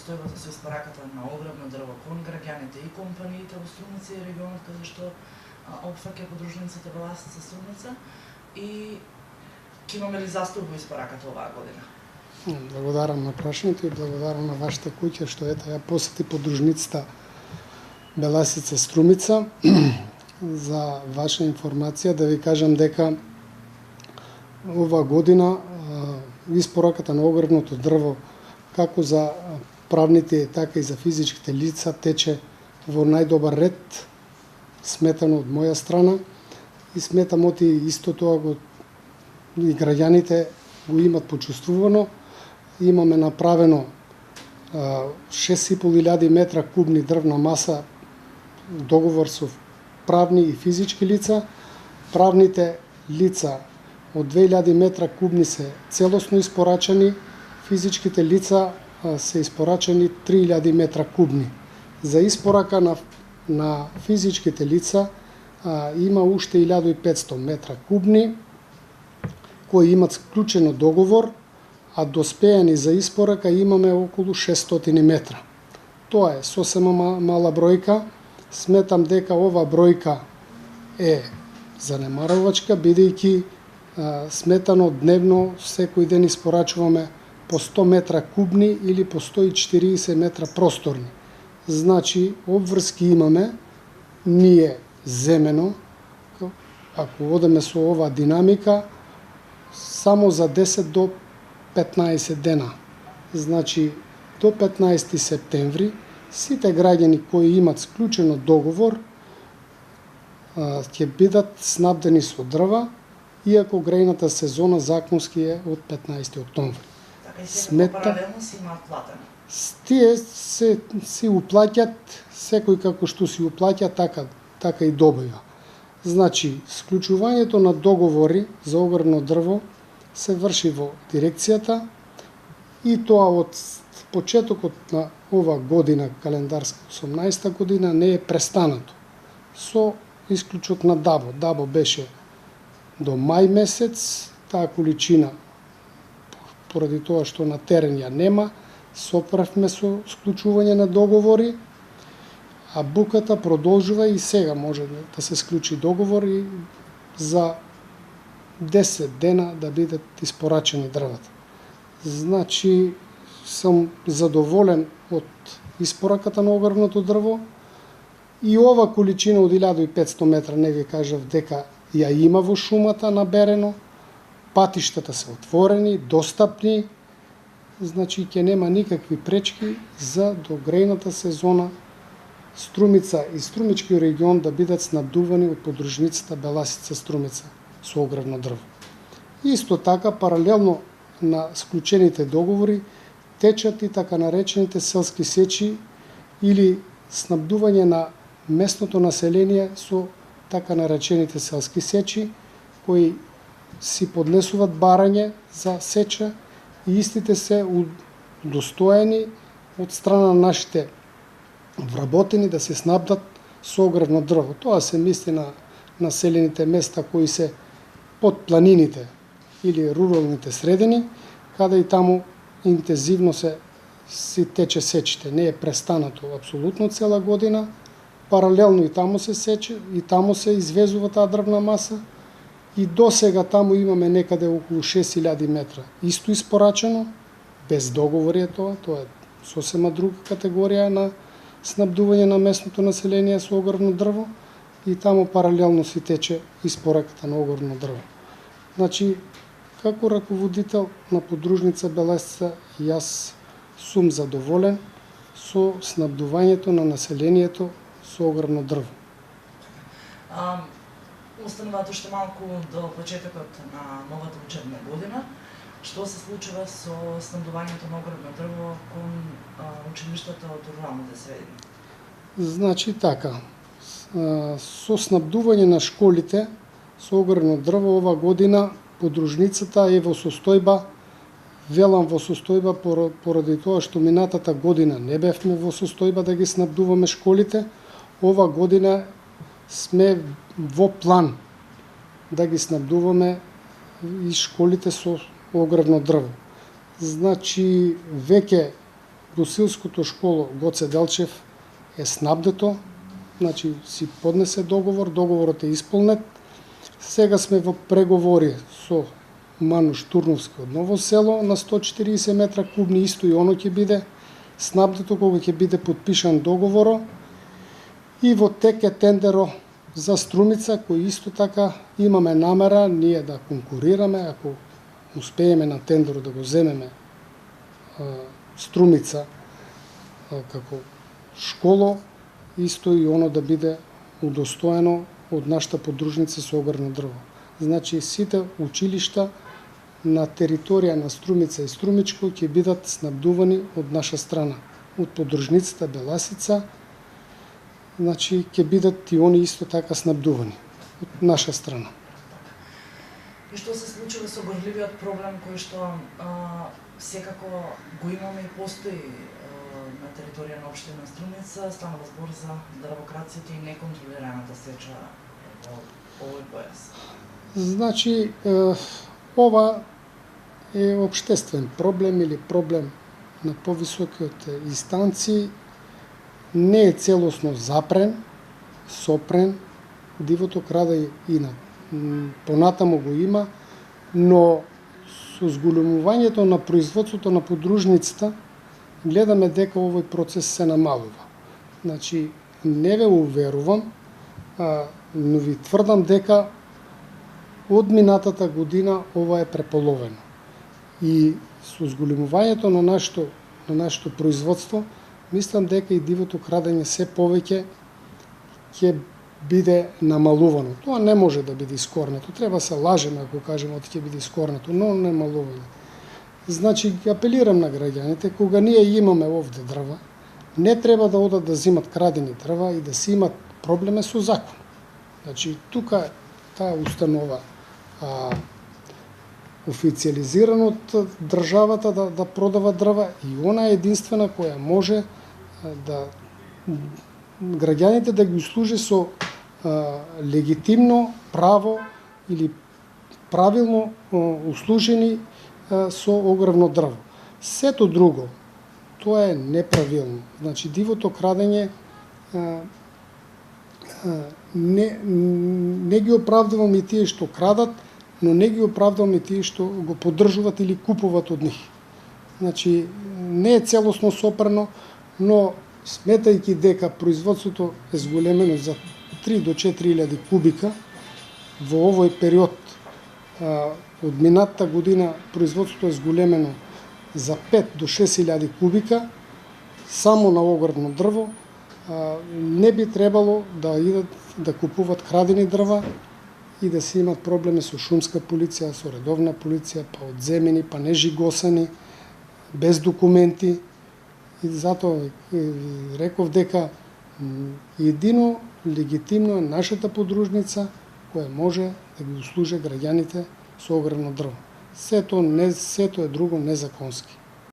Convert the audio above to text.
состојбата со испораката на огревно дрво кон граѓаните и компаниите во Струмица и регионот каде што опфаќа подружницата Беласица Струмица и ќе имаме ли застој во испораката оваа година? Благодарам на прашањето и благодарам на вашата куќа што ја посети подружницата Беласица Струмица. За ваша информација да ви кажам дека ова година испораката на огревното дрво како за правните така и за физичките лица тече во најдобар ред, сметано од моја страна и сметам оти исто тоа го и граѓаните го имат почувствувано. Имаме направено 6.500 метра кубни дрвна маса, договор со правни и физички лица. Правните лица од 2000 метра кубни се целосно испорачани, физичките лица се испорачани 3000 метра кубни. За испорака на физичките лица има уште 1500 метра кубни кои имат склучено договор, а доспеани за испорака имаме околу 600 метра. Тоа е сосема мала бројка. Сметам дека ова бројка е занемарувачка, бидејќи сметано дневно секој ден испорачуваме по 100 метра кубни или по 140 метра просторни. Значи, обврски имаме ние земено, ако одеме со оваа динамика, само за 10 до 15 дена. Значи, до 15 септември, сите граѓани кои имат склучено договор ќе бидат снабдени со дрва, иако грејната сезона законски е од 15 октомври. Така и се паралелно си имаат платено. Тие си уплаќат, секој како што си уплаќа, така и добива. Значи, склучувањето на договори за огревно дрво се врши во дирекцијата и тоа од почетокот на ова година, календарска 18 година, не е престанато. Со исклучок на Дабо. Дабо беше до мај месец, таа количина, поради тоа што на терен ја нема, соправме со склучување на договори, а буката продолжува и сега може да се склучи договор и за 10 дена да бидат испорачени дрвата. Значи, сум задоволен од испораката на огревното дрво и ова количина од 1500 метра, не ви кажав дека ја има во шумата наберено, патиштата се отворени, достапни, значи ќе нема никакви пречки за до грејната сезона Струмица и Струмички регион да бидат снабдувани од подружницата Беласица Струмица со огревно дрво. Исто така, паралелно на склучените договори, течат и така наречените селски сечи или снабдување на местното население со така наречените селски сечи, кои си поднесуваат барање за сеча и истите се удостоени од страна на нашите вработени да се снабдат со огревно дрво. Тоа се мисли на населените места кои се под планините или руралните средини, каде и таму интензивно си тече сечите. Не е престанато апсолутно цела година. Паралелно и таму се сече, и таму се извезува таа дрвна маса. И до сега таму имаме некаде околу 6000 метра. Исто испорачено, без договори е тоа е сосема друга категорија на снабдување на местното население со огревно дрво и таму паралелно си тече испораката на огревно дрво. Значи, како раководител на подружница Беласица, јас сум задоволен со снабдувањето на населението со огревно дрво. Остануваат уште малку до почетокот на новата учебна година. Што се случува со снабдувањето на огревно дрво кон училиштата од руралните средини? Значи така, со снабдување на школите со огревно дрво ова година подружницата е во состојба, велам во состојба поради тоа што минатата година не бевме во состојба да ги снабдуваме школите. Ова година сме во план да ги снабдуваме и школите со огревно дрво. Значи, веќе Брусилското школо Гоце Делчев е снабдето, значи си поднесе договор, договорот е исполнет. Сега сме во преговори со Мануш Турновски од Ново село на 140 метра кубни, исто и оно ќе биде снабдето кога ќе биде подпишан договоро. И во тек е тендеро за Струмица, кој исто така имаме намера ние да конкурираме, ако успееме на тендерот да го земеме Струмица како школо, исто и оно да биде удостоено од нашата подружница со огрно дрво. Значи сите училишта на територија на Струмица и Струмичко ќе бидат снабдувани од наша страна, од подружницата Беласица. Значи ќе бидат и они исто така снабдувани од наша страна. И што се случува со горливиот проблем кој што секако го имаме и постои на територија на општина Струмица, станува збор за дрвокраците и неконтролираната сеча во овој појас. Значи, ова е општествен проблем или проблем на повисоките инстанции, не е целосно запрен, сопрен, дивото краде и понатаму го има, но со зголемувањето на производството на подружницата гледаме дека овој процес се намалува. Значи, не ве уверувам, но ви тврдам дека од минатата година ова е преполовено. И со зголемувањето на нашето производство, мислам дека и дивото крадење се повеќе ќе биде намалувано. Тоа не може да биде искорнето. Треба се лажеме ако кажеме дека ќе биде искорнето, но намалување. Значи, апелирам на граѓаните, кога ние имаме овде дрва, не треба да одат да зимат крадени дрва и да си имат проблеме со закон. Значи, тука таа установа официализирана од државата да продава дрва и она е единствена која може да граѓаните да ги услужи со легитимно право или правилно услужени со огревно дрво. Сето друго, тоа е неправилно. Значи, дивото крадење не ги оправдувам и тие што крадат, но не ги оправдувам и тие што го поддржуват или купуват од нив. Значи, не е целосно сопрено, но сметајќи дека производството е зголемено за 3 до 4.000 кубика, во овој период од минатата година производството е зголемено за 5 до 6.000 кубика, само на огревно дрво, не би требало да идат да купуват крадени дрва и да си имат проблеми со шумска полиција, со редовна полиција, па одземени, па нежигосани, без документи. И затоа реков дека едино легитимно е нашата подружница која може да ги услужи граѓаните со огревно дрво. Сето е друго незаконски.